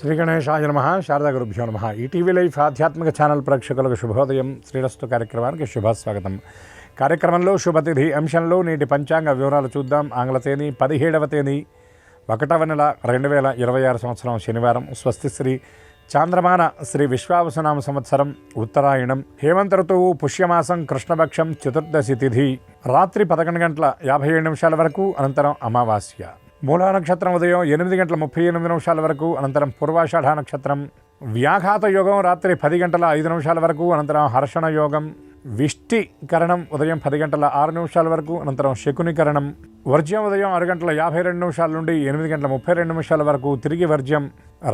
శ్రీ గణేశాయ నమః. శారదా గురుభ్యో నమః. ఈటీవీ లైఫ్ ఆధ్యాత్మిక ఛానల్ ప్రేక్షకులకు శుభోదయం. శ్రీరస్తు కార్యక్రమానికి శుభస్వాగతం. కార్యక్రమంలో శుభతిథి అంశంలో నేటి పంచాంగ వివరాలు చూద్దాం. ఆంగ్ల తేదీ 17వ తేదీ 1వ నెల 2026 సంవత్సరం శనివారం. స్వస్తి శ్రీ చాంద్రమాన శ్రీ విశ్వావసునామ సంవత్సరం ఉత్తరాయణం. హేమంత ఋతువు పుష్యమాసం కృష్ణపక్షం చతుర్దశి తిథి రాత్రి 11 గంటల 57 నిమిషాల వరకు. అనంతరం అమావాస్య. మూలా నక్షత్రం ఉదయం 8 గంటల 38 నిమిషాల వరకు. అనంతరం పూర్వాషాఢ నక్షత్రం. వ్యాఘాత యోగం రాత్రి 10 గంటల 5 నిమిషాల వరకు. అనంతరం హర్షణ యోగం. విష్టికరణం ఉదయం 10 గంటల 6 నిమిషాల వరకు. అనంతరం శకునికరణం. వర్జ్యం ఉదయం 6 గంటల 52 నిమిషాల నుండి 8 గంటల 32 నిమిషాల వరకు. తిరిగి వర్జ్యం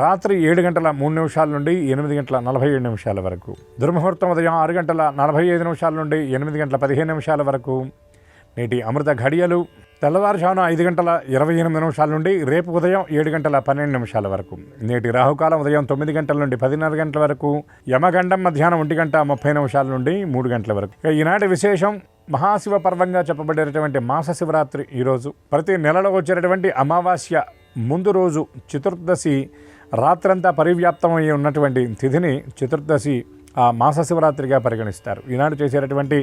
రాత్రి 7 గంటల 3 నిమిషాల నుండి 8 గంటల 47 నిమిషాల వరకు. దుర్ముహూర్తం ఉదయం 6 గంటల 45 నిమిషాల నుండి 8 గంటల 15 నిమిషాల వరకు. నేటి అమృత ఘడియలు తెల్లవారుజామున 5 గంటల 28 నిమిషాల నుండి రేపు ఉదయం 7 గంటల 12 నిమిషాల వరకు. నేటి రాహుకాలం ఉదయం 9 గంటల నుండి 10:30 గంటల వరకు. యమగండం మధ్యాహ్నం 1 గంట 30 నిమిషాల నుండి 3 గంటల వరకు. ఈనాటి విశేషం మహాశివ పర్వంగా చెప్పబడేటువంటి మాస శివరాత్రి ఈరోజు. ప్రతి నెలలో వచ్చేటటువంటి అమావాస్య ముందు రోజు చతుర్దశి రాత్రంతా పరివ్యాప్తమై ఉన్నటువంటి తిథిని చతుర్దశి ఆ మాస శివరాత్రిగా పరిగణిస్తారు. ఈనాడు చేసేటటువంటి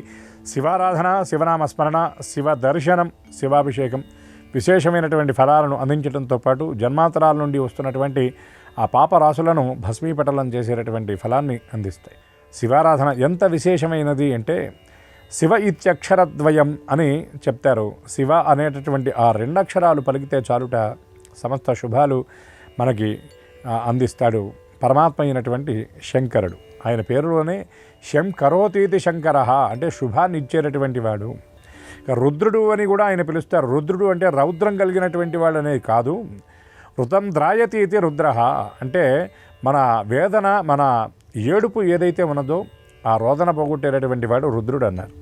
శివారాధన, శివనామస్మరణ, శివ దర్శనం, శివాభిషేకం విశేషమైనటువంటి ఫలాలను అందించడంతో పాటు జన్మాంతరాల నుండి వస్తున్నటువంటి ఆ పాపరాశులను భస్మీపటలం చేసేటటువంటి ఫలాన్ని అందిస్తాయి. శివారాధన ఎంత విశేషమైనది అంటే శివ ఇత్యక్షరద్వయం అని చెప్తారు. శివ అనేటటువంటి ఆ 2 అక్షరాలు పలికితే చాలుట సమస్త శుభాలు మనకి అందిస్తాడు పరమాత్మ అయినటువంటి శంకరుడు. ఆయన పేరులోనే శం కరోతీతి శంకర అంటే శుభాన్ని ఇచ్చేటటువంటి వాడు. రుద్రుడు అని కూడా ఆయన పిలుస్తారు. రుద్రుడు అంటే రౌద్రం కలిగినటువంటి వాడు అనేది కాదు. ఋతం ద్రాయతీతి రుద్ర అంటే మన వేదన, మన ఏడుపు ఏదైతే ఉన్నదో ఆ రోదన పోగొట్టేటటువంటి వాడు రుద్రుడు అన్నారు.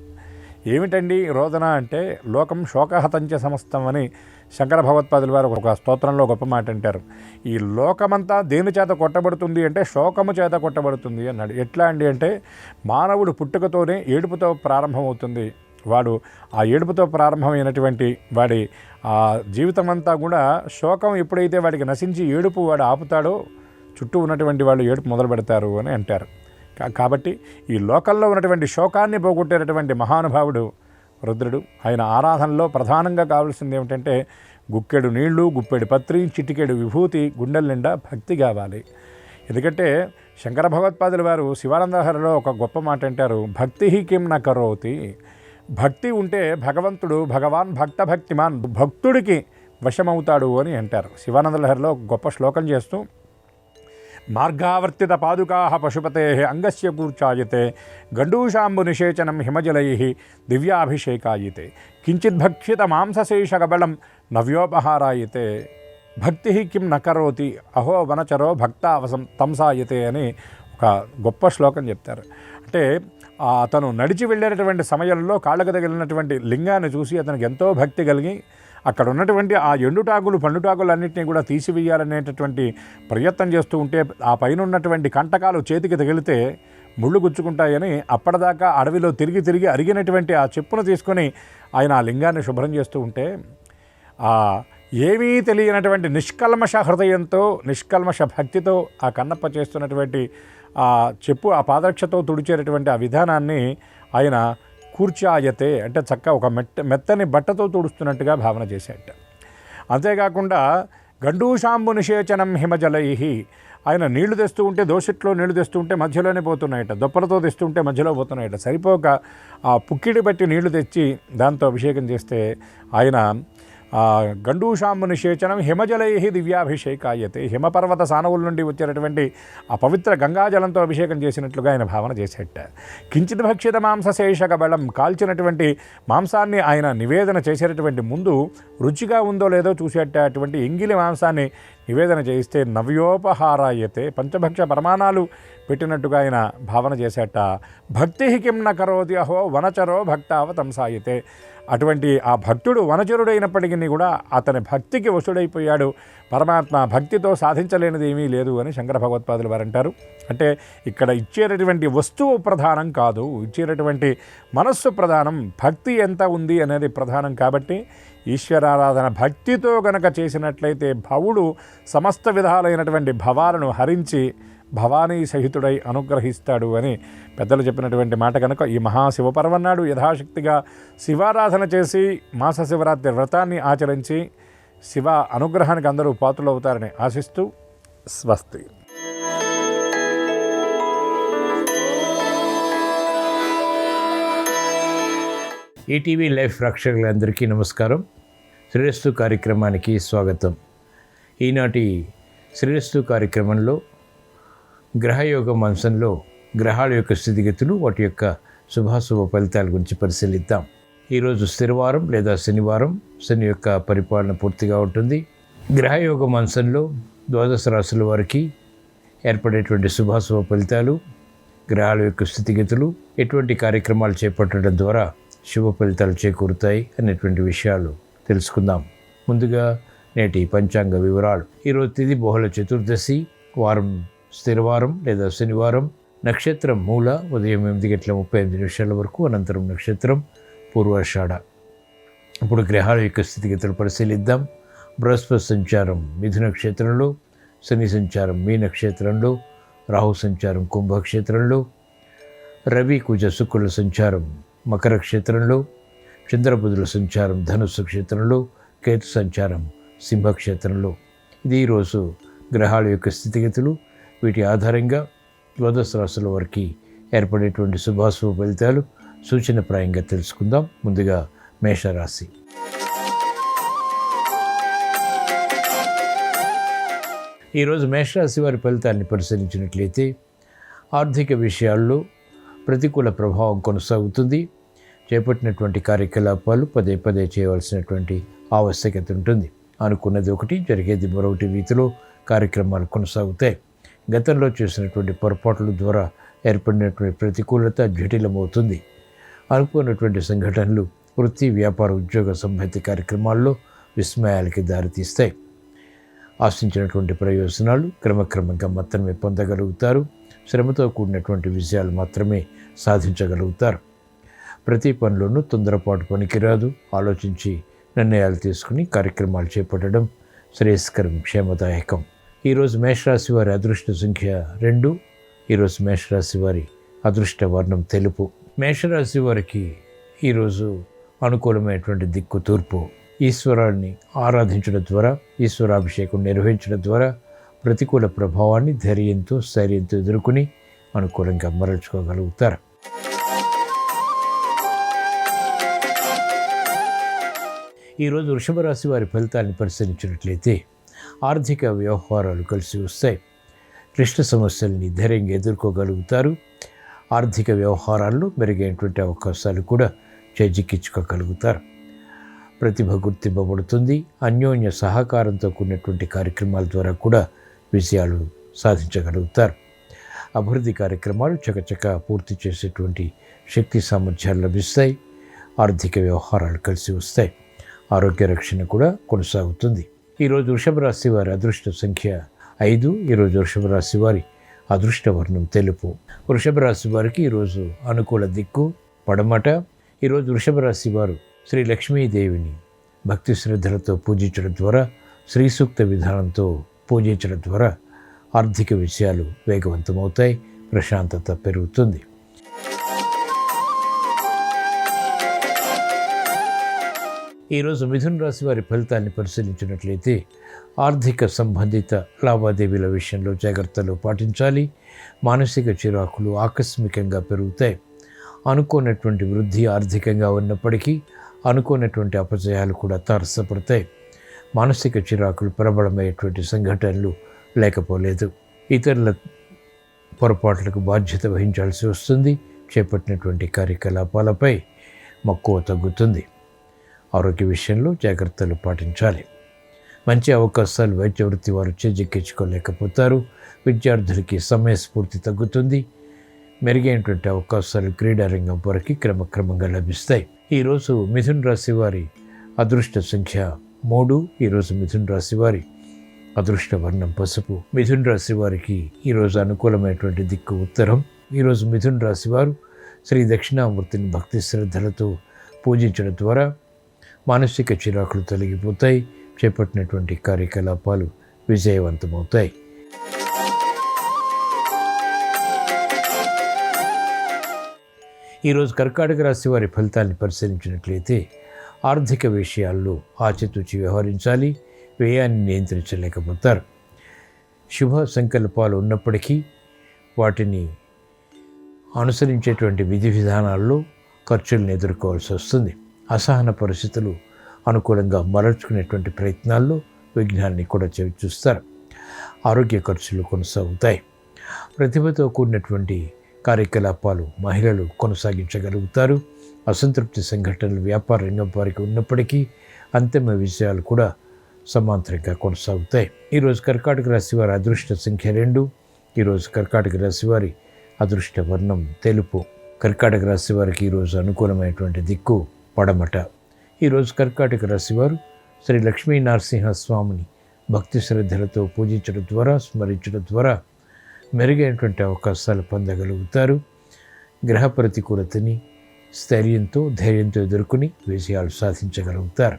ఏమిటండి రోదన అంటే లోకం శోకహతంచ సమస్తం అని శంకర భగవత్పాదుల వారు ఒక స్తోత్రంలో గొప్ప మాట అంటారు. ఈ లోకమంతా దేని చేత కొట్టబడుతుంది అంటే శోకము చేత కొట్టబడుతుంది అన్నాడు. ఎట్లా అండి అంటే మానవుడు పుట్టుకతోనే ఏడుపుతో ప్రారంభమవుతుంది. వాడు ఆ ఏడుపుతో ప్రారంభమైనటువంటి వాడి ఆ జీవితం అంతా కూడా శోకం ఎప్పుడైతే వాడికి నశించి ఏడుపు వాడు ఆపుతాడో చుట్టూ ఉన్నటువంటి వాళ్ళు ఏడుపు మొదలు పెడతారు అని అంటారు. కాబట్టి ఈ లోకంలో ఉన్నటువంటి శోకాన్ని పోగొట్టేటటువంటి మహానుభావుడు రుద్రుడు. ఆయన ఆరాధనలో ప్రధానంగా కావాల్సింది ఏమిటంటే గుక్కెడు నీళ్లు, గుప్పెడు పత్రి, చిటికెడు విభూతి, గుండెల నిండా భక్తి కావాలి. ఎందుకంటే శంకర భగవత్పాదుల వారు శివానందహరిలో ఒక గొప్ప మాట అంటారు, భక్తి కిం న కరోతి. భక్తి ఉంటే భగవంతుడు భగవాన్ భక్త భక్తిమాన్ భక్తుడికి వశమవుతాడు అని అంటారు. శివానందలహరిలో గొప్ప శ్లోకం చేస్తూ మార్గావర్తిత పాదుకా పశుపతే అంగస్య కూర్చాయతే గండూషాంబు నిషేచనం హిమజలై దివ్యాభిషేకాయితే కించిద్భక్షిత మాంసశేషకబలం నవ్యోపహారాయితే భక్తి కిం నకరోతి అహో వనచరో భక్తావసం తంసాయతే అని ఒక గొప్ప శ్లోకం చెప్తారు. అంటే అతను నడిచి వెళ్ళేటటువంటి సమయంలో కాళ్ళకు తగిలినటువంటి లింగాన్ని చూసి అతనికి ఎంతో భక్తి కలిగి అక్కడ ఉన్నటువంటి ఆ ఎండుటాకులు పండుటాకులన్నింటినీ కూడా తీసివేయాలనేటటువంటి ప్రయత్నం చేస్తూ ఉంటే ఆ పైన ఉన్నటువంటి కంటకాలు చేతికి తగిలితే ముళ్ళు గుచ్చుకుంటాయని అప్పటిదాకా అడవిలో తిరిగి అరిగినటువంటి ఆ చెప్పును తీసుకొని ఆయన ఆ లింగాన్ని శుభ్రం చేస్తూ ఉంటే ఏమీ తెలియనటువంటి నిష్కల్మష హృదయంతో, నిష్కల్మష భక్తితో ఆ కన్నప్ప చేస్తున్నటువంటి ఆ చెప్పు, ఆ పాదరక్షతో తుడిచేటటువంటి ఆ విధానాన్ని ఆయన కూర్చాయతే అంటే చక్క ఒక మెత్తని బట్టతో తుడుస్తున్నట్టుగా భావన చేసేట. అంతేకాకుండా గండూషాంబు నిషేచనం హిమజలై ఆయన నీళ్లు తెస్తూ ఉంటే దోషిట్లో నీళ్లు తెస్తూ ఉంటే మధ్యలోనే పోతున్నాయట, దొప్పలతో తెస్తూ ఉంటే మధ్యలో పోతున్నాయట. సరిపోక ఆ పుక్కిడి బట్టి నీళ్లు తెచ్చి దాంతో అభిషేకం చేస్తే ఆయన గండూషాంబు నిషేచనం హిమజలై దివ్యాభిషేకాయతే హిమపర్వత సానువుల నుండి వచ్చేటటువంటి ఆ పవిత్ర గంగాజలంతో అభిషేకం చేసినట్లుగా ఆయన భావన చేసేట. కించిత్ భక్షిత మాంసశేషక బలం కాల్చినటువంటి మాంసాన్ని ఆయన నివేదన చేసేటటువంటి ముందు రుచిగా ఉందో లేదో చూసేట. అటువంటి ఎంగిలి మాంసాన్ని నివేదన చేయిస్తే నవ్యోపహారాయతే పంచభక్ష ప్రమాణాలు పెట్టినట్టుగా ఆయన భావన చేసేట. భక్తి కిం న కరోతి అహో వనచరో భక్తావతంసాయతే అటువంటి ఆ భక్తుడు వనచరుడైనప్పటికీ కూడా అతని భక్తికి వశుడైపోయాడు. పరమాత్మ భక్తితో సాధించలేనిది ఏమీ లేదు అని శంకర భగవత్పాదులు వారు అంటారు. అంటే ఇక్కడ ఇచ్చేటటువంటి వస్తువు ప్రధానం కాదు, ఇచ్చేటటువంటి మనస్సు ప్రధానం. భక్తి ఎంత ఉంది అనేది ప్రధానం. కాబట్టి ఈశ్వరారాధన భక్తితో గనక చేసినట్లయితే భవుడు సమస్త విధాలైనటువంటి భవాలను హరించి భవానీ సహితుడై అనుగ్రహిస్తాడు అని పెద్దలు చెప్పినటువంటి మాట కనుక ఈ మహాశివపర్వం నాడు యథాశక్తిగా శివారాధన చేసి మాస శివరాత్రి వ్రతాన్ని ఆచరించి శివ అనుగ్రహానికి అందరూ పాత్రలు అవుతారని ఆశిస్తూ స్వస్తి. ఈటీవీ లైఫ్ ప్రేక్షకులందరికీ నమస్కారం. శ్రీరస్తు కార్యక్రమానికి స్వాగతం. ఈనాటి శ్రీరస్తు కార్యక్రమంలో గ్రహయోగం అంశంలో గ్రహాల యొక్క స్థితిగతులు, వాటి యొక్క శుభాశుభ ఫలితాల గురించి పరిశీలిద్దాం. ఈరోజు స్థిరవారం లేదా శనివారం, శని యొక్క పరిపాలన పూర్తిగా ఉంటుంది. గ్రహయోగం అంశంలో ద్వాదశ రాశుల వారికి ఏర్పడేటువంటి శుభాశుభ ఫలితాలు, గ్రహాల యొక్క స్థితిగతులు, ఎటువంటి కార్యక్రమాలు చేపట్టడం ద్వారా శుభ ఫలితాలు చేకూరుతాయి అనేటువంటి విషయాలు తెలుసుకుందాం. ముందుగా నేటి పంచాంగ వివరాలు. ఈరోజు తిథి బహుళ చతుర్దశి, వారం స్థిరవారం లేదా శనివారం, నక్షత్రం మూల, ఉదయం 8:35 వరకు, అనంతరం నక్షత్రం పూర్వాషాఢ. ఇప్పుడు గ్రహాల యొక్క స్థితిగతులు పరిశీలిద్దాం. బృహస్పతి సంచారం మిథున నక్షత్రంలో, శని సంచారం మీ నక్షత్రంలో, రాహు సంచారం కుంభక్షేత్రంలో, రవి కుజ శుక్రుల సంచారం మకర క్షేత్రంలో, చంద్రబుధుల సంచారం ధనుస్సు క్షేత్రంలో, కేతు సంచారం సింహక్షేత్రంలో. ఇది ఈరోజు గ్రహాల యొక్క స్థితిగతులు. వీటి ఆధారంగా ద్వాదశ రాశుల వారికి ఏర్పడేటువంటి శుభాశుభ ఫలితాలు సూచనప్రాయంగా తెలుసుకుందాం. ముందుగా మేషరాశి. ఈరోజు మేషరాశి వారి ఫలితాన్ని పరిశీలించినట్లయితే ఆర్థిక విషయాల్లో ప్రతికూల ప్రభావం కొనసాగుతుంది. చేపట్టినటువంటి కార్యకలాపాలు పదే పదే చేయవలసినటువంటి ఆవశ్యకత ఉంటుంది. అనుకున్నది ఒకటి, జరిగేది మరొకటి రీతిలో కార్యక్రమాలు కొనసాగుతాయి. గతంలో చేసినటువంటి పొరపాట్ల ద్వారా ఏర్పడినటువంటి ప్రతికూలత జటిలమవుతుంది. అనుకున్నటువంటి సంఘటనలు వృత్తి, వ్యాపార, ఉద్యోగ సంబంధిత కార్యక్రమాల్లో విస్మయాలకి దారితీస్తాయి. ఆశించినటువంటి ప్రయోజనాలు క్రమక్రమంగా మాత్రమే పొందగలుగుతారు. శ్రమతో కూడినటువంటి విజయాలు మాత్రమే సాధించగలుగుతారు. ప్రతి పనిలోనూ తొందరపాటు పనికిరాదు. ఆలోచించి నిర్ణయాలు తీసుకుని కార్యక్రమాలు చేపట్టడం శ్రేయస్కరం, క్షేమదాయకం. ఈరోజు మేషరాశి వారి అదృష్ట సంఖ్య 2. ఈరోజు మేషరాశి వారి అదృష్ట వర్ణం తెలుపు. మేషరాశి వారికి ఈరోజు అనుకూలమైనటువంటి దిక్కు తూర్పు. ఈశ్వరాన్ని ఆరాధించడం ద్వారా, ఈశ్వరాభిషేకం నిర్వహించడం ద్వారా ప్రతికూల ప్రభావాన్ని ధైర్యంతో, స్థైర్యంతో ఎదుర్కొని అనుకూలంగా మరల్చుకోగలుగుతారు. ఈరోజు వృషభ రాశి వారి ఫలితాన్ని పరిశీలించినట్లయితే ఆర్థిక వ్యవహారాలు కలిసి వస్తాయి. క్లిష్ట సమస్యల్ని ధైర్యంగా ఎదుర్కోగలుగుతారు. ఆర్థిక వ్యవహారాల్లో మెరుగైనటువంటి అవకాశాలు కూడా చేజిక్కించుకోగలుగుతారు. ప్రతిభ గుర్తింపబడుతుంది. అన్యోన్య సహకారంతో కూడినటువంటి కార్యక్రమాల ద్వారా కూడా విజయాలు సాధించగలుగుతారు. అభివృద్ధి కార్యక్రమాలు చకచక పూర్తి చేసేటువంటి శక్తి సామర్థ్యాలు లభిస్తాయి. ఆర్థిక వ్యవహారాలు కలిసి వస్తాయి. ఆరోగ్య రక్షణ కూడా కొనసాగుతుంది. ఈరోజు వృషభ రాశి వారి అదృష్ట సంఖ్య 5. ఈరోజు వృషభ రాశి వారి అదృష్ట వర్ణం తెలుపు. వృషభ రాశి వారికి ఈరోజు అనుకూల దిక్కు పడమట. ఈరోజు వృషభ రాశి వారు శ్రీ లక్ష్మీదేవిని భక్తి శ్రద్ధలతో పూజించడం ద్వారా, శ్రీ సూక్త విధానంతో పూజించడం ద్వారా ఆర్థిక విషయాలు వేగవంతమవుతాయి. ప్రశాంతత పెరుగుతుంది. ఈరోజు మిథున రాశి వారి ఫలితాన్ని పరిశీలించినట్లయితే ఆర్థిక సంబంధిత లావాదేవీల విషయంలో జాగ్రత్తలు పాటించాలి. మానసిక చిరాకులు ఆకస్మికంగా పెరుగుతాయి. అనుకోనటువంటి వృద్ధి ఆర్థికంగా ఉన్నప్పటికీ అనుకోనటువంటి అపజయాలు కూడా తారసపడతాయి. మానసిక చిరాకులు ప్రబలమయ్యేటువంటి సంఘటనలు లేకపోలేదు. ఇతరుల పొరపాట్లకు బాధ్యత వహించాల్సి వస్తుంది. చేపట్టినటువంటి కార్యకలాపాలపై మక్కువ తగ్గుతుంది. ఆరోగ్య విషయంలో జాగ్రత్తలు పాటించాలి. మంచి అవకాశాలు వైద్య వృత్తి వారు చేజిక్కించుకోలేకపోతారు. విద్యార్థులకి సమయస్ఫూర్తి తగ్గుతుంది. మెరుగైనటువంటి అవకాశాలు క్రీడారంగం వారికి క్రమక్రమంగా లభిస్తాయి. ఈరోజు మిథున్ రాశి వారి అదృష్ట సంఖ్య 3. ఈరోజు మిథున్ రాశి వారి అదృష్ట వర్ణం పసుపు. మిథున్ రాశి వారికి ఈరోజు అనుకూలమైనటువంటి దిక్కు ఉత్తరం. ఈరోజు మిథున్ రాశి వారు శ్రీ దక్షిణామూర్తిని భక్తి శ్రద్ధలతో పూజించడం ద్వారా మానసిక చిరాకులు తొలగిపోతాయి. చేపట్టినటువంటి కార్యకలాపాలు విజయవంతమవుతాయి. ఈరోజు కర్కాటక రాశి వారి ఫలితాన్ని పరిశీలించినట్లయితే ఆర్థిక విషయాల్లో ఆచితూచి వ్యవహరించాలి. వ్యయాన్ని నియంత్రించలేకపోతారు. శుభ సంకల్పాలు ఉన్నప్పటికీ వాటిని అనుసరించేటువంటి విధి విధానాల్లో ఖర్చులను ఎదుర్కోవాల్సి వస్తుంది. అసహన పరిస్థితులు అనుకూలంగా మరల్చుకునేటువంటి ప్రయత్నాల్లో విఘ్నాన్ని కూడా చూస్తారు. ఆరోగ్య ఖర్చులు కొనసాగుతాయి. ప్రతిభతో కూడినటువంటి కార్యకలాపాలు మహిళలు కొనసాగించగలుగుతారు. అసంతృప్తి సంఘటనలు వ్యాపార రంగం వారికి ఉన్నప్పటికీ అంతిమ విజయాలు కూడా సమాంతరంగా కొనసాగుతాయి. ఈరోజు కర్కాటక రాశి వారి అదృష్ట సంఖ్య 2. ఈరోజు కర్కాటక రాశి వారి అదృష్ట వర్ణం తెలుపు. కర్కాటక రాశి వారికి ఈరోజు అనుకూలమైనటువంటి దిక్కు పడమట. ఈరోజు కర్కాటక రాశి వారు శ్రీ లక్ష్మీ నరసింహస్వామిని భక్తి శ్రద్ధలతో పూజించడం ద్వారా, స్మరించడం ద్వారా మెరుగైనటువంటి అవకాశాలు పొందగలుగుతారు. గ్రహ ప్రతికూలతని స్థైర్యంతో, ధైర్యంతో ఎదుర్కొని విజయాలు సాధించగలుగుతారు.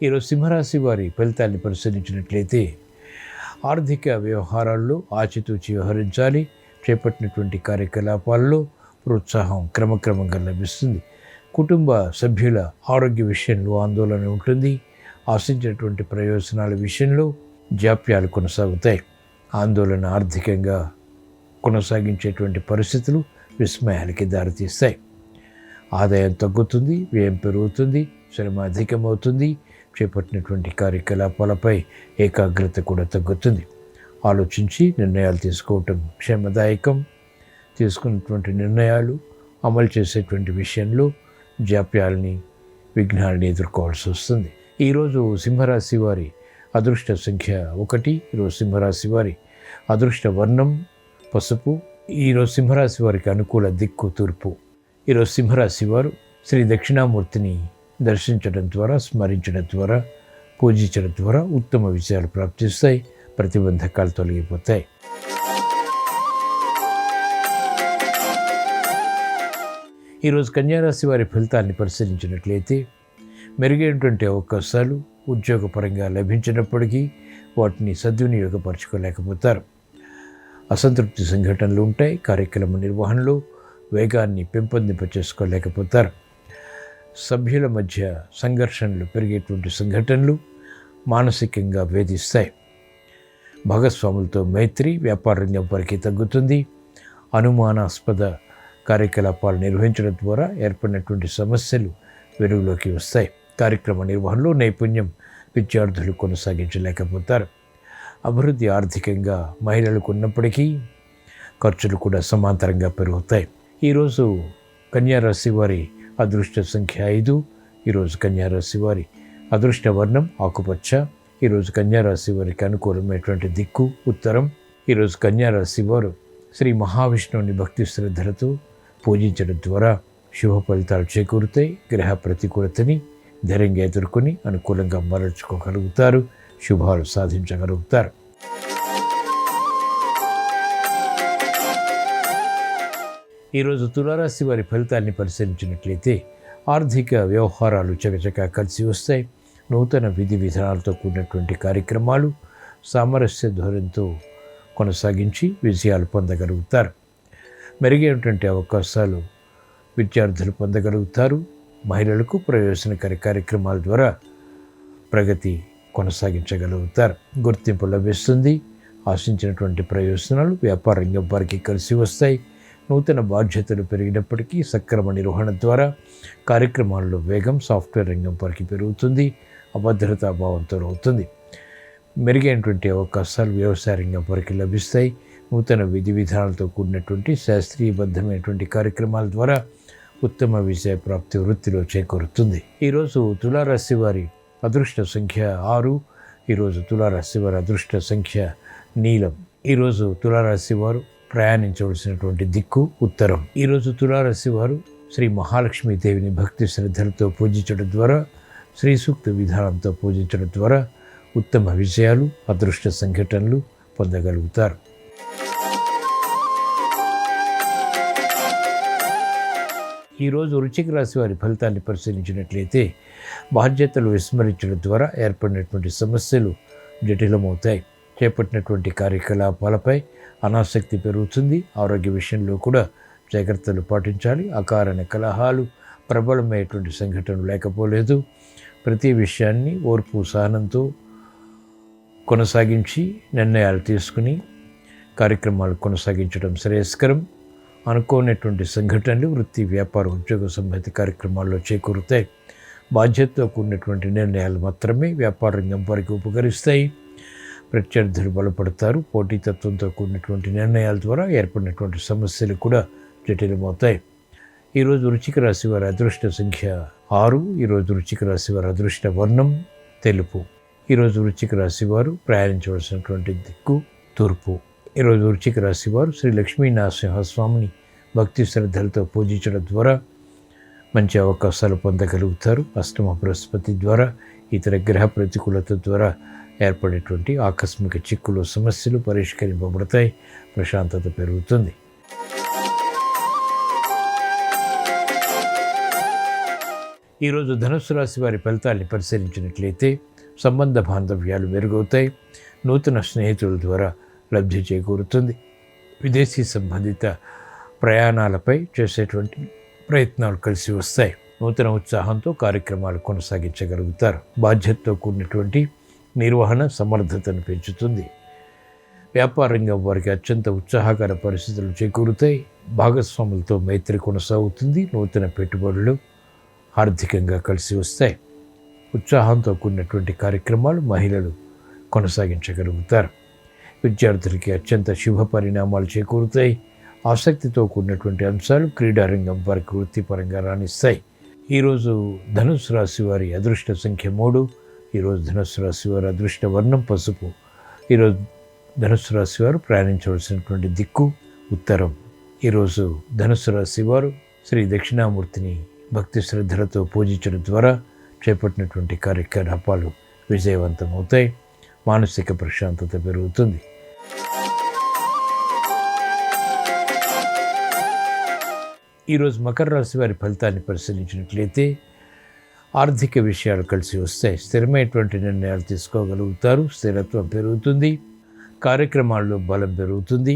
ఈరోజు సింహరాశి వారి ఫలితాన్ని పరిశీలించినట్లయితే ఆర్థిక వ్యవహారాల్లో ఆచితూచి వ్యవహరించాలి. చేపట్టినటువంటి కార్యకలాపాల్లో ప్రోత్సాహం క్రమక్రమంగా లభిస్తుంది. కుటుంబ సభ్యుల ఆరోగ్య విషయంలో ఆందోళన ఉంటుంది. ఆశించినటువంటి ప్రయోజనాల విషయంలో జాప్యాలు కొనసాగుతాయి. ఆందోళన ఆర్థికంగా కొనసాగించేటువంటి పరిస్థితులు విస్మయాలకి దారితీస్తాయి. ఆదాయం తగ్గుతుంది, వ్యయం పెరుగుతుంది, శ్రమ అధికమవుతుంది. చేపట్టినటువంటి కార్యకలాపాలపై ఏకాగ్రత కూడా తగ్గుతుంది. ఆలోచించి నిర్ణయాలు తీసుకోవటం క్షేమదాయకం. తీసుకున్నటువంటి నిర్ణయాలు అమలు చేసేటువంటి విషయంలో జాప్యాలని, విఘ్నాలని ఎదుర్కోవాల్సి వస్తుంది. ఈరోజు సింహరాశి వారి అదృష్ట సంఖ్య 1. ఈరోజు సింహరాశి వారి అదృష్ట వర్ణం పసుపు. ఈరోజు సింహరాశి వారికి అనుకూల దిక్కు తూర్పు. ఈరోజు సింహరాశి వారు శ్రీ దక్షిణామూర్తిని దర్శించడం ద్వారా, స్మరించడం ద్వారా, పూజించడం ద్వారా ఉత్తమ విజయాలు ప్రాప్తిస్తాయి. ప్రతిబంధకాలు తొలగిపోతాయి. ఈరోజు కన్యారాశి వారి ఫలితాన్ని పరిశీలించినట్లయితే మెరుగైనటువంటి అవకాశాలు ఉద్యోగపరంగా లభించినప్పటికీ వాటిని సద్వినియోగపరచుకోలేకపోతారు. అసంతృప్తి సంఘటనలు ఉంటాయి. కార్యక్రమ నిర్వహణలో వేగాన్ని పెంపొందింపచేసుకోలేకపోతారు. సభ్యుల మధ్య సంఘర్షణలు పెరిగేటువంటి సంఘటనలు మానసికంగా వేధిస్తాయి. భాగస్వాములతో మైత్రి వ్యాపార రంగం వరకు తగ్గుతుంది. అనుమానాస్పద కార్యకలాపాలు నిర్వహించడం ద్వారా ఏర్పడినటువంటి సమస్యలు వెలుగులోకి వస్తాయి. కార్యక్రమ నిర్వహణలో నైపుణ్యం విద్యార్థులు కొనసాగించలేకపోతారు. అభివృద్ధి ఆర్థికంగా మహిళలకు ఉన్నప్పటికీ ఖర్చులు కూడా సమాంతరంగా పెరుగుతాయి. ఈరోజు కన్యారాశి వారి అదృష్ట సంఖ్య 5. ఈరోజు కన్యారాశి వారి అదృష్ట వర్ణం ఆకుపచ్చ. ఈరోజు కన్యారాశి వారికి అనుకూలమైనటువంటి దిక్కు ఉత్తరం. ఈరోజు కన్యారాశి వారు శ్రీ మహావిష్ణువుని భక్తి శ్రద్ధలతో పూజించడం ద్వారా శుభ ఫలితాలు చేకూరుతాయి. గ్రహ ప్రతికూలతని ధైర్యంగా ఎదుర్కొని అనుకూలంగా మరల్చుకోగలుగుతారు. శుభాలు సాధించగలుగుతారు. ఈరోజు తులారాశి వారి ఫలితాన్ని పరిశీలించినట్లయితే ఆర్థిక వ్యవహారాలు చకచకా కలిసి వస్తాయి. నూతన విధి విధానాలతో కూడినటువంటి కార్యక్రమాలు సామరస్య ధోరణితో కొనసాగించి విజయాలు పొందగలుగుతారు. మెరుగైనటువంటి అవకాశాలు విద్యార్థులు పొందగలుగుతారు. మహిళలకు ప్రయోజనకర కార్యక్రమాల ద్వారా ప్రగతి కొనసాగించగలుగుతారు. గుర్తింపు లభిస్తుంది. ఆశించినటువంటి ప్రయోజనాలు వ్యాపార రంగం వారికి కలిసి వస్తాయి. నూతన బాధ్యతలు పెరిగినప్పటికీ సక్రమ నిర్వహణ ద్వారా కార్యక్రమాల్లో వేగం సాఫ్ట్వేర్ రంగం వారికి పెరుగుతుంది. అభద్రతా భావంతో అవుతుంది. మెరుగైనటువంటి అవకాశాలు వ్యవసాయ రంగం వారికి లభిస్తాయి. నూతన విధి విధానాలతో కూడినటువంటి శాస్త్రీయబద్ధమైనటువంటి కార్యక్రమాల ద్వారా ఉత్తమ విజయ ప్రాప్తి వృత్తిలో చేకూరుతుంది. ఈరోజు తులారాశి వారి అదృష్ట సంఖ్య 6. ఈరోజు తులారాశి వారి అదృష్ట సంఖ్య నీలం. ఈరోజు తులారాశి వారు ప్రయాణించవలసినటువంటి దిక్కు ఉత్తరం. ఈరోజు తులారాశి వారు శ్రీ మహాలక్ష్మీదేవిని భక్తి శ్రద్ధలతో పూజించడం ద్వారా, శ్రీ సూక్త విధానంతో పూజించడం ద్వారా ఉత్తమ విజయాలు, అదృష్ట సంఘటనలు పొందగలుగుతారు. ఈరోజు వృశ్చిక రాశి వారి ఫలితాన్ని పరిశీలించినట్లయితే బాధ్యతలు విస్మరించడం ద్వారా ఏర్పడినటువంటి సమస్యలు జటిలమవుతాయి. చేపట్టినటువంటి కార్యకలాపాలపై అనాసక్తి పెరుగుతుంది. ఆరోగ్య విషయంలో కూడా జాగ్రత్తలు పాటించాలి. అకారణ కలహాలు, ప్రబలమైనటువంటి సంఘటనలు లేకపోలేదు. ప్రతి విషయాన్ని ఓర్పు సహనంతో కొనసాగించి నిర్ణయాలు తీసుకుని కార్యక్రమాలు కొనసాగించడం శ్రేయస్కరం. అనుకోనటువంటి సంఘటనలు వృత్తి, వ్యాపార, ఉద్యోగ సంబంధిత కార్యక్రమాల్లో చేకూరుతాయి. బాధ్యతతో కూడినటువంటి నిర్ణయాలు మాత్రమే వ్యాపార రంగం వారికి ఉపకరిస్తాయి. ప్రత్యర్థులు బలపడతారు. పోటీతత్వంతో కూడినటువంటి నిర్ణయాల ద్వారా ఏర్పడినటువంటి సమస్యలు కూడా జటిలమవుతాయి. ఈరోజు వృశ్చిక రాశి వారి అదృష్ట సంఖ్య 6. ఈరోజు వృశ్చిక రాశి వారి అదృష్ట వర్ణం తెలుపు. ఈరోజు వృశ్చిక రాశి వారు ప్రయాణించవలసినటువంటి దిక్కు తూర్పు. ఈరోజు వృశ్చిక రాశి వారు శ్రీ లక్ష్మీనరసింహస్వామిని భక్తి శ్రద్ధలతో పూజించడం ద్వారా మంచి అవకాశాలు పొందగలుగుతారు. అష్టమ బృహస్పతి ద్వారా, ఇతర గ్రహ ప్రతికూలత ద్వారా ఏర్పడేటువంటి ఆకస్మిక చిక్కులు, సమస్యలు పరిష్కరింపబడతాయి. ప్రశాంతత పెరుగుతుంది. ఈరోజు ధనుస్సు రాశి వారి ఫలితాన్ని పరిశీలించినట్లయితే సంబంధ బాంధవ్యాలు మెరుగవుతాయి. నూతన స్నేహితుల ద్వారా లబ్ధి చేకూరుతుంది. విదేశీ సంబంధిత ప్రయాణాలపై చేసేటువంటి ప్రయత్నాలు కలిసి వస్తాయి. నూతన ఉత్సాహంతో కార్యక్రమాలు కొనసాగించగలుగుతారు. బాధ్యతతో కూడినటువంటి నిర్వహణ సమర్థతను పెంచుతుంది. వ్యాపార రంగం వారికి అత్యంత ఉత్సాహకర పరిస్థితులు చేకూరుతాయి. భాగస్వాములతో మైత్రి కొనసాగుతుంది. నూతన పెట్టుబడులు ఆర్థికంగా కలిసి వస్తాయి. ఉత్సాహంతో కూడినటువంటి కార్యక్రమాలు మహిళలు కొనసాగించగలుగుతారు. విద్యార్థులకి అత్యంత శుభ పరిణామాలు చేకూరుతాయి. ఆసక్తితో కూడినటువంటి అంశాలు క్రీడారంగం వారికి వృత్తిపరంగా రాణిస్తాయి. ఈరోజు ధనుస్సు రాశి వారి అదృష్ట సంఖ్య 3. ఈరోజు ధనుస్సు రాశి వారి అదృష్ట వర్ణం పసుపు. ఈరోజు ధనుస్సు రాశి వారు ప్రయాణించవలసినటువంటి దిక్కు ఉత్తరం. ఈరోజు ధనుస్సు రాశి వారు శ్రీ దక్షిణామూర్తిని భక్తి శ్రద్ధలతో పూజించడం ద్వారా చేపట్టినటువంటి కార్యకలాపాలు విజయవంతమవుతాయి. మానసిక ప్రశాంతత పెరుగుతుంది. ఈరోజు మకర రాశి వారి ఫలితాన్ని పరిశీలించినట్లయితే ఆర్థిక విషయాలు కలిసి వస్తాయి. స్థిరమైనటువంటి నిర్ణయాలు తీసుకోగలుగుతారు. స్థిరత్వం పెరుగుతుంది. కార్యక్రమాల్లో బలం పెరుగుతుంది.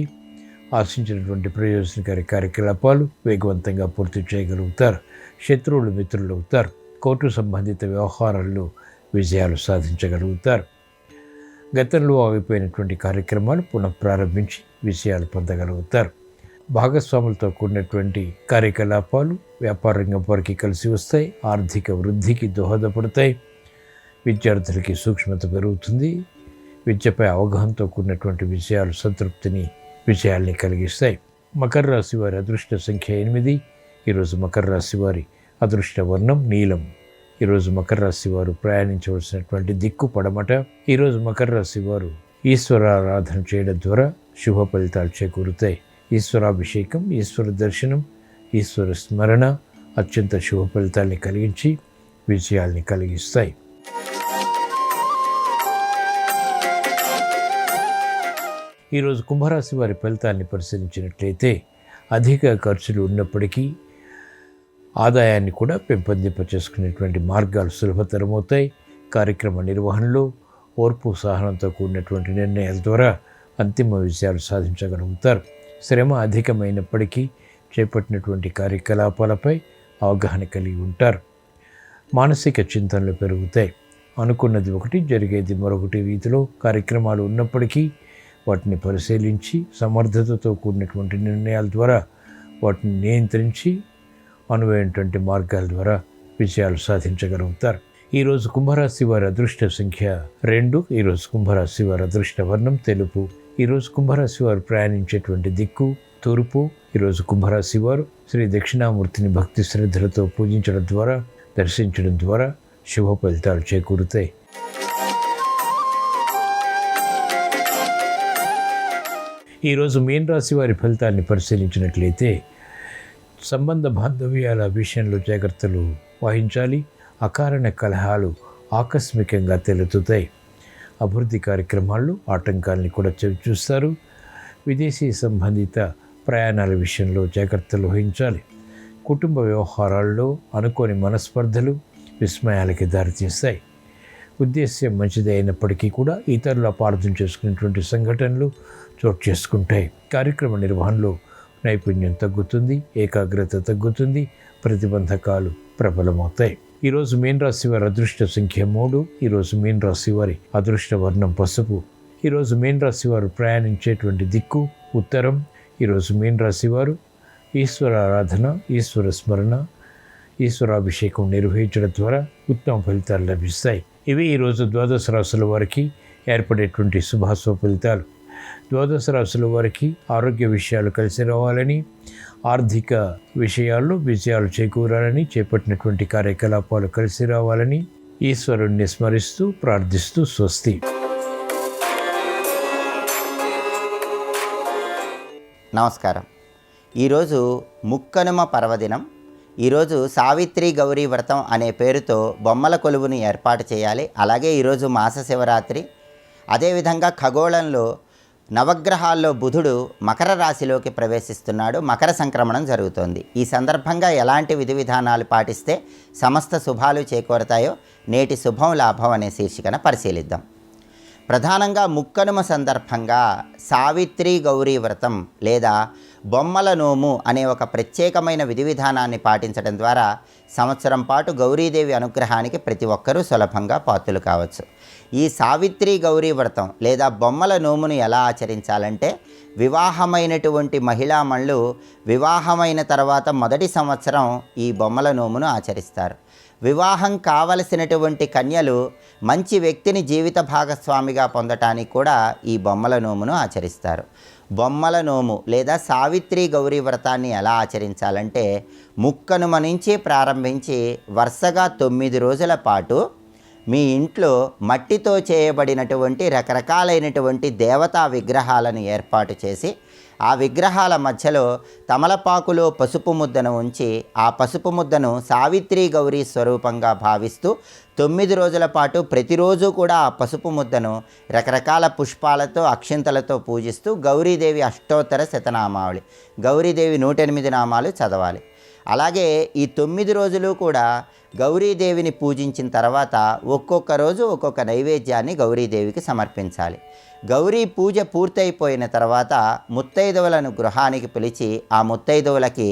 ఆశించినటువంటి ప్రయోజనకారి కార్యకలాపాలు వేగవంతంగా పూర్తి చేయగలుగుతారు. శత్రువులు మిత్రులు అవుతారు. కోర్టు సంబంధిత వ్యవహారాల్లో విజయాలు సాధించగలుగుతారు. గతంలో ఆగిపోయినటువంటి కార్యక్రమాలు పునఃప్రారంభించి విజయాలు పొందగలుగుతారు. భాగస్వాములతో కూడినటువంటి కార్యకలాపాలు వ్యాపార రంగం వారికి కలిసి వస్తాయి. ఆర్థిక వృద్ధికి దోహదపడతాయి. విద్యార్థులకి సూక్ష్మత పెరుగుతుంది. విద్యపై అవగాహనతో కూడినటువంటి విషయాలు సంతృప్తిని, విజయాల్ని కలిగిస్తాయి. మకర రాశి వారి అదృష్ట సంఖ్య 8. ఈరోజు మకర రాశి వారి అదృష్ట వర్ణం నీలం. ఈరోజు మకర రాశి వారు ప్రయాణించవలసినటువంటి దిక్కు పడమట. ఈరోజు మకర రాశి వారు ఈశ్వరారాధన చేయడం ద్వారా శుభ ఫలితాలు చేకూరుతాయి. ఈశ్వరాభిషేకం, ఈశ్వర దర్శనం, ఈశ్వర స్మరణ అత్యంత శుభ ఫలితాల్ని కలిగించి విజయాల్ని కలిగిస్తాయి. ఈరోజు కుంభరాశి వారి ఫలితాన్ని పరిశీలించినట్లయితే అధిక ఖర్చులు ఉన్నప్పటికీ ఆదాయాన్ని కూడా పెంపొందింపచేసుకునేటువంటి మార్గాలు సులభతరమవుతాయి. కార్యక్రమ నిర్వహణలో ఓర్పు సహనంతో కూడినటువంటి నిర్ణయాల ద్వారా అంతిమ విజయాలు సాధించగలుగుతారు. శ్రమ అధికమైనప్పటికీ చేపట్టినటువంటి కార్యకలాపాలపై అవగాహన కలిగి ఉంటారు. మానసిక చింతనలు పెరుగుతాయి. అనుకున్నది ఒకటి, జరిగేది మరొకటి రీతిలో కార్యక్రమాలు ఉన్నప్పటికీ వాటిని పరిశీలించి సమర్థతతో కూడినటువంటి నిర్ణయాల ద్వారా వాటిని నియంత్రించి అనువైనటువంటి మార్గాల ద్వారా విజయాలు సాధించగలుగుతారు. ఈరోజు కుంభరాశి వారి అదృష్ట సంఖ్య 2. ఈరోజు కుంభరాశి వారి అదృష్ట వర్ణం తెలుపు. ఈరోజు కుంభరాశి వారు ప్రయాణించేటువంటి దిక్కు తూర్పు. ఈరోజు కుంభరాశి వారు శ్రీ దక్షిణామూర్తిని భక్తి శ్రద్ధలతో పూజించడం ద్వారా, దర్శించడం ద్వారా శుభ ఫలితాలు చేకూరుతాయి. ఈరోజు మీన రాశి వారి ఫలితాన్ని పరిశీలించినట్లయితే సంబంధ బాంధవ్యాల విషయంలో జాగ్రత్తలు వహించాలి. అకారణ కలహాలు ఆకస్మికంగా తెలుతాయి. అభివృద్ధి కార్యక్రమాల్లో ఆటంకాలని కూడా చూస్తారు. విదేశీ సంబంధిత ప్రయాణాల విషయంలో జాగ్రత్తలు వహించాలి. కుటుంబ వ్యవహారాల్లో అనుకోని మనస్పర్ధలు విస్మయాలకి దారితీస్తాయి. ఉద్దేశ్యం మంచిదే అయినప్పటికీ కూడా ఇతరులు అపార్థం చేసుకునేటువంటి సంఘటనలు చోటు చేసుకుంటాయి. కార్యక్రమ నిర్వహణలో నైపుణ్యం తగ్గుతుంది, ఏకాగ్రత తగ్గుతుంది, ప్రతిబంధకాలు ప్రబలమవుతాయి. ఈరోజు మీన రాశి వారి అదృష్ట సంఖ్య 3. ఈరోజు మీన రాశి వారి అదృష్ట వర్ణం పసుపు. ఈరోజు మీన రాశి వారు ప్రయాణించేటువంటి దిక్కు ఉత్తరం. ఈరోజు మీన రాశి వారు ఈశ్వర ఆరాధన, ఈశ్వర స్మరణ, ఈశ్వరాభిషేకం నిర్వహించడం ద్వారా ఉత్తమ ఫలితాలు లభిస్తాయి. ఇవి ఈరోజు ద్వాదశ రాశుల వారికి ఏర్పడేటువంటి శుభాశుభ ఫలితాలు. ద్వాదశ రాశుల వారికి ఆరోగ్య విషయాలు కలిసి రావాలని, ఆర్థిక విషయాల్లో విజయాలు చేకూరాలని, చేపట్టినటువంటి కార్యకలాపాలు కలిసి రావాలని ఈశ్వరుణ్ణి స్మరిస్తూ ప్రార్థిస్తూ స్వస్తి. నమస్కారం. ఈరోజు ముక్కనుమ పర్వదినం. ఈరోజు సావిత్రి గౌరీ వ్రతం అనే పేరుతో బొమ్మల కొలువును ఏర్పాటు చేయాలి. అలాగే ఈరోజు మాస శివరాత్రి. అదేవిధంగా ఖగోళంలో నవగ్రహాల్లో బుధుడు మకర రాశిలోకి ప్రవేశిస్తున్నాడు. మకర సంక్రమణం జరుగుతోంది. ఈ సందర్భంగా ఎలాంటి విధి విధానాలు పాటిస్తే సమస్త శుభాలు చేకూరతాయో నేటి శుభం లాభం అనే శీర్షికన పరిశీలిద్దాం. ప్రధానంగా ముక్కనుమ సందర్భంగా సావిత్రి గౌరీ వ్రతం లేదా బొమ్మల నోము అనే ఒక ప్రత్యేకమైన విధి విధానాన్ని పాటించడం ద్వారా సంవత్సరం పాటు గౌరీదేవి అనుగ్రహానికి ప్రతి ఒక్కరూ సులభంగా పాత్రులు కావచ్చు. ఈ సావిత్రి గౌరీ వ్రతం లేదా బొమ్మల నోమును ఎలా ఆచరించాలంటే, వివాహమైనటువంటి మహిళామణులు వివాహమైన తర్వాత మొదటి సంవత్సరం ఈ బొమ్మల నోమును ఆచరిస్తారు. వివాహం కావలసినటువంటి కన్యలు మంచి వ్యక్తిని జీవిత భాగస్వామిగా పొందటానికి కూడా ఈ బొమ్మల నోమును ఆచరిస్తారు. బొమ్మల నోము లేదా సావిత్రి గౌరీ వ్రతాన్ని ఎలా ఆచరించాలంటే, ముక్కనుమ నుంచి ప్రారంభించి వరుసగా 9 రోజుల పాటు మీ ఇంట్లో మట్టితో చేయబడినటువంటి రకరకాలైనటువంటి దేవతా విగ్రహాలను ఏర్పాటు చేసి, ఆ విగ్రహాల మధ్యలో తమలపాకులో పసుపు ముద్దను ఉంచి, ఆ పసుపు ముద్దను సావిత్రి గౌరీ స్వరూపంగా భావిస్తూ 9 రోజుల పాటు ప్రతిరోజు కూడా ఆ పసుపు ముద్దను రకరకాల పుష్పాలతో అక్షింతలతో పూజిస్తూ గౌరీదేవి అష్టోత్తర శతనామావళి, గౌరీదేవి 108 నామాలు చదవాలి. అలాగే ఈ 9 రోజులు కూడా గౌరీదేవిని పూజించిన తర్వాత ఒక్కొక్క రోజు ఒక్కొక్క నైవేద్యాన్ని గౌరీదేవికి సమర్పించాలి. గౌరీ పూజ పూర్తయిపోయిన తర్వాత ముత్తైదువులను గృహానికి పిలిచి ఆ ముత్తైదువులకి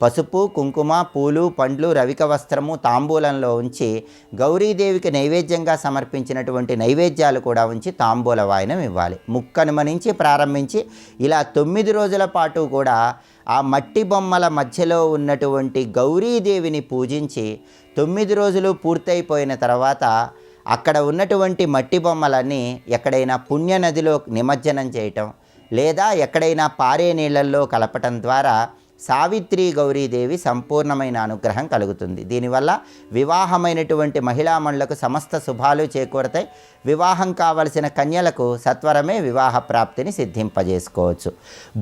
పసుపు, కుంకుమ, పూలు, పండ్లు, రవిక వస్త్రము తాంబూలంలో ఉంచి గౌరీదేవికి నైవేద్యంగా సమర్పించినటువంటి నైవేద్యాలు కూడా ఉంచి తాంబూల వాయనం ఇవ్వాలి. ముక్కనుమ నుంచి ప్రారంభించి ఇలా 9 రోజుల పాటు కూడా ఆ మట్టి బొమ్మల మధ్యలో ఉన్నటువంటి గౌరీదేవిని పూజించి 9 రోజులు పూర్తయిపోయిన తర్వాత అక్కడ ఉన్నటువంటి మట్టి బొమ్మలన్నీ ఎక్కడైనా పుణ్యనదిలో నిమజ్జనం చేయటం లేదా ఎక్కడైనా పారే నీళ్ళల్లో కలపటం ద్వారా సావిత్రి గౌరీదేవి సంపూర్ణమైన అనుగ్రహం కలుగుతుంది. దీనివల్ల వివాహమైనటువంటి మహిళామణులకు సమస్త శుభాలు చేకూరతాయి. వివాహం కావలసిన కన్యలకు సత్వరమే వివాహ ప్రాప్తిని సిద్ధింపజేసుకోవచ్చు.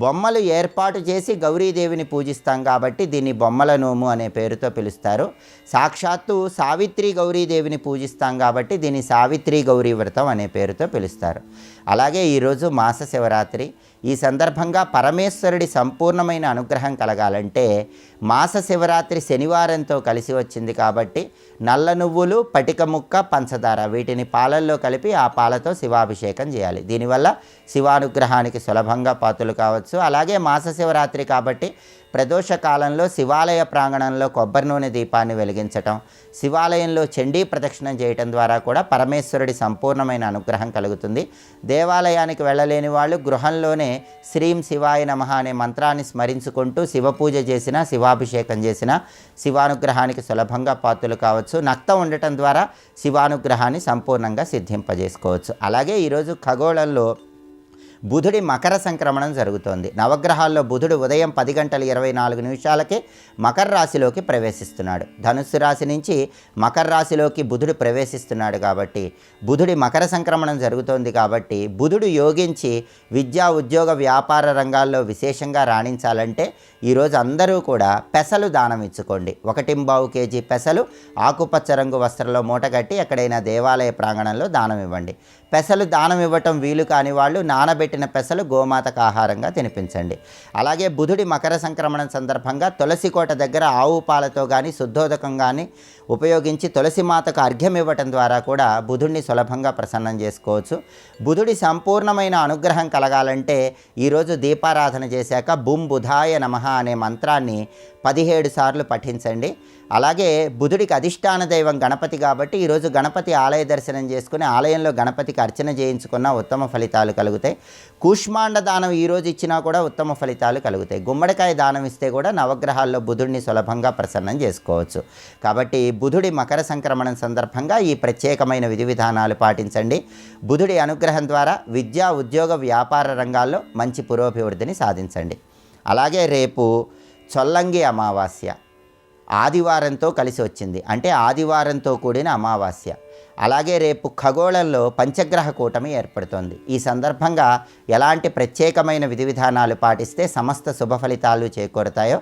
బొమ్మలు ఏర్పాటు చేసి గౌరీదేవిని పూజిస్తాం కాబట్టి దీన్ని బొమ్మల నోము అనే పేరుతో పిలుస్తారు. సాక్షాత్తు సావిత్రి గౌరీదేవిని పూజిస్తాం కాబట్టి దీన్ని సావిత్రి గౌరీ వ్రతం అనే పేరుతో పిలుస్తారు. అలాగే ఈరోజు మాస శివరాత్రి. ఈ సందర్భంగా పరమేశ్వరుడి సంపూర్ణమైన అనుగ్రహం కలగాలంటే మాస శివరాత్రి శనివారంతో కలిసి వచ్చింది కాబట్టి నల్ల నువ్వులు, పటిక ముక్క, పంచదార వీటిని పాలల్లో కలిపి ఆ పాలతో శివాభిషేకం చేయాలి. దీనివల్ల శివానుగ్రహానికి సులభంగా పాత్రలు కావచ్చు. అలాగే మాస శివరాత్రి కాబట్టి ప్రదోష కాలంలో శివాలయ ప్రాంగణంలో కొబ్బరి నూనె దీపాన్ని వెలిగించటం, శివాలయంలో చండీ ప్రదక్షిణం చేయటం ద్వారా కూడా పరమేశ్వరుడి సంపూర్ణమైన అనుగ్రహం కలుగుతుంది. దేవాలయానికి వెళ్ళలేని వాళ్ళు గృహంలోనే శ్రీం శివాయ నమః అనే మంత్రాన్ని స్మరించుకుంటూ శివపూజ చేసినా శివాభిషేకం చేసినా శివానుగ్రహానికి సులభంగా పాత్రలు కావచ్చు. నక్తం ఉండటం ద్వారా శివానుగ్రహాన్ని సంపూర్ణంగా సిద్ధింపజేసుకోవచ్చు. అలాగే ఈరోజు ఖగోళంలో బుధుడి మకర సంక్రమణం జరుగుతోంది. నవగ్రహాల్లో బుధుడు ఉదయం 10:24 మకర రాశిలోకి ప్రవేశిస్తున్నాడు. ధనుస్సు రాశి నుంచి మకర రాశిలోకి బుధుడు ప్రవేశిస్తున్నాడు కాబట్టి బుధుడి మకర సంక్రమణం జరుగుతోంది కాబట్టి బుధుడు యోగించి విద్యా ఉద్యోగ వ్యాపార రంగాల్లో విశేషంగా రాణించాలంటే ఈరోజు అందరూ కూడా పెసలు దానం ఇచ్చుకోండి. 1.25 kg పెసలు ఆకుపచ్చ రంగు వస్త్రంలో మూటగట్టి ఎక్కడైనా దేవాలయ ప్రాంగణంలో దానం ఇవ్వండి. పెసలు దానం ఇవ్వటం వీలు కాని వాళ్ళు నానబెట్టిన పెసలు గోమాతకు ఆహారంగా తినిపించండి. అలాగే బుధుడి మకర సంక్రమణం సందర్భంగా తులసి కోట దగ్గర ఆవు పాలతో కానీ శుద్ధోదకం కానీ ఉపయోగించి తులసి మాతకు అర్ఘ్యం ఇవ్వటం ద్వారా కూడా బుధుడిని సులభంగా ప్రసన్నం చేసుకోవచ్చు. బుధుడి సంపూర్ణమైన అనుగ్రహం కలగాలంటే ఈరోజు దీపారాధన చేశాక బుం బుధాయ నమః అనే మంత్రాన్ని 17 సార్లు పఠించండి. అలాగే బుధుడికి అధిష్టాన దైవం గణపతి కాబట్టి ఈరోజు గణపతి ఆలయ దర్శనం చేసుకుని ఆలయంలో గణపతికి అర్చన చేయించుకున్న ఉత్తమ ఫలితాలు కలుగుతాయి. కూష్మాండ దానం ఈరోజు ఇచ్చినా కూడా ఉత్తమ ఫలితాలు కలుగుతాయి. గుమ్మడికాయ దానం ఇస్తే కూడా నవగ్రహాల్లో బుధుడిని సులభంగా ప్రసన్నం చేసుకోవచ్చు. కాబట్టి బుధుడి మకర సంక్రమణం సందర్భంగా ఈ ప్రత్యేకమైన విధి విధానాలు పాటించండి. బుధుడి అనుగ్రహం ద్వారా విద్యా ఉద్యోగ వ్యాపార రంగాల్లో మంచి పురోభివృద్ధిని సాధించండి. అలాగే రేపు చొల్లంగి అమావాస్య ఆదివారంతో కలిసి వచ్చింది, అంటే ఆదివారంతో కూడిన అమావాస్య. అలాగే రేపు ఖగోళంలో పంచగ్రహ కూటమి ఏర్పడుతోంది. ఈ సందర్భంగా ఎలాంటి ప్రత్యేకమైన విధి విధానాలు పాటిస్తే సమస్త శుభ ఫలితాలు చేకూరుతాయో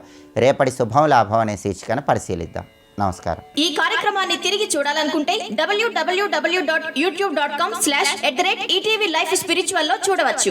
రేపటి శుభం లాభం అనే శీర్షికను పరిశీలిద్దాం. నమస్కారం. ఈ కార్యక్రమాన్ని తిరిగి చూడాలనుకుంటే www.youtube.com/ETV Life Spiritual లో చూడవచ్చు.